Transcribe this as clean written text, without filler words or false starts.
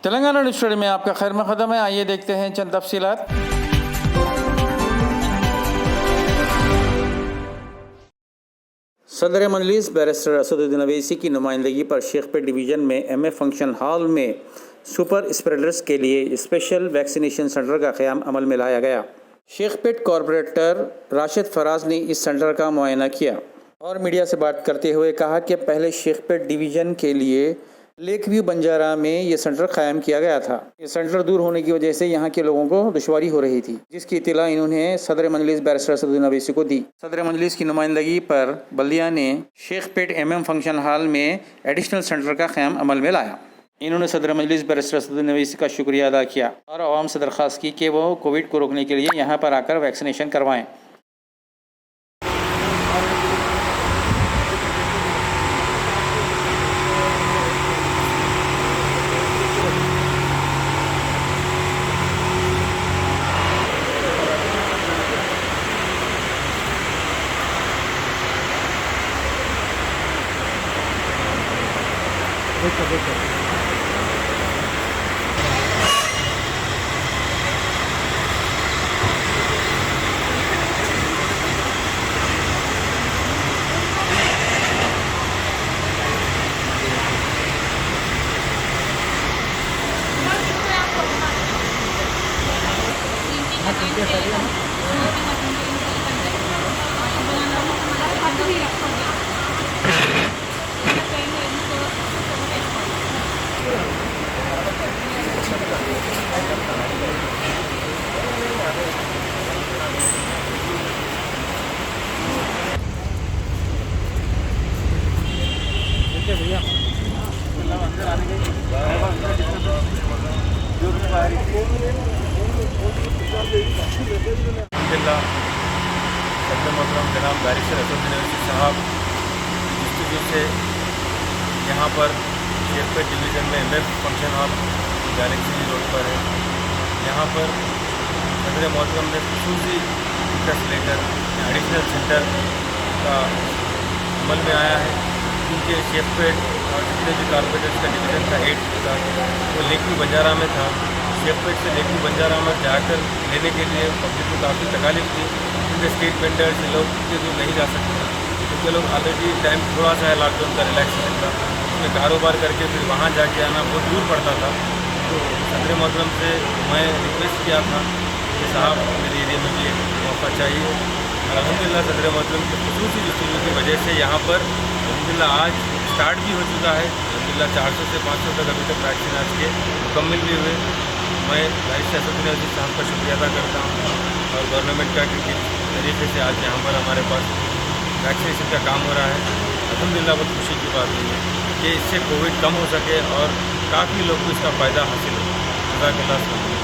Telangana news studio में आपका खैर मकदम है। आइए देखते हैं चंद तफसीलात। सदर मजलिस बैरिस्टर असदुद्दीन अवैसी की नुमाइंदगी पर शेखपेट डिवीज़न में एमए फंक्शन हॉल में सुपर स्प्रेडर्स के लिए स्पेशल वैक्सीनेशन सेंटर का क़याम अमल में लाया गया। शेखपेट कॉरपोरेटर राशिद फराज ने इस सेंटर का मुआयना किया और मीडिया से बात करते हुए कहा कि पहले शेखपेट डिवीज़न के लिए लेक व्यू बंजारा में ये सेंटर कायम किया गया था। ये सेंटर दूर होने की वजह से यहाँ के लोगों को दुश्वारी हो रही थी, जिसकी इत्तला इन्होंने सदर मजलिस बैरिस्टर असदुद्दीन अवैसी को दी। सदर मजलिस की नुमाइंदगी पर बल्दिया ने शेखपेट एमएम फंक्शन हॉल में एडिशनल सेंटर का क़याम अमल में लाया। इन्होंने सदर मजलिस बैरिस्टर असदुद्दीन अवैसी का शुक्रिया अदा किया और आवाम से दरख्वास्त की कि वो कोविड को रोकने के लिए यहाँ पर आकर वैक्सीनेशन करवाएँ। मोहतरम जनाब बैरिस्टर असदुद्दीन अवैसी साहब की से यहाँ पर शेखपेट डिवीज़न में MF function hall Galaxy road पर है। यहाँ पर सदर मोहतरम ने खुसूसी इंटरेस्ट लेकर एडिशनल सेंटर का अमल में आया है, क्योंकि शेखपेट और जितने भी कॉर्पोरेटर्स का डिवीज़न का 8 था वो लेकवी बंजारा में था। शेखपेट से लेकवी बंजारा में जाकर लेने के लिए पब्लिक को काफ़ी तकालीफ थी, क्योंकि स्ट्रीट वेंडर्स लोग इतने दूर नहीं जा सकते, क्योंकि लोग ऑलरेडी टाइम थोड़ा सा है लॉकडाउन का रिलैक्सेशन का, उसमें कारोबार करके फिर वहाँ जाके आना बहुत दूर पड़ता था। तो सदर मोहतरम से मैं रिक्वेस्ट किया था कि साहब मेरे एरिया में भी मौका चाहिए, और अल्हम्दुलिल्लाह सदर मोहतरम की खुसूसी जस्तुजू की वजह से यहाँ पर अल्हम्दुलिल्लाह आज स्टार्ट भी हो चुका है। अल्हम्दुलिल्लाह 400 से 500 तक अभी तक वैक्सीन आज के मुकम्मल भी हुए। मैं बैरिस्टर असदुद्दीन अवैसी साहब का शुक्रिया अदा करता हूँ और गवर्नमेंट का किस तरीके से आज यहाँ पर हमारे पास वैक्सीनेशन का काम हो रहा है। अल्हम्दुलिल्लाह बहुत खुशी की बात है कि इससे कोविड कम हो सके और काफ़ी लोग को इसका फ़ायदा हासिल हो। जज़ाकल्लाह।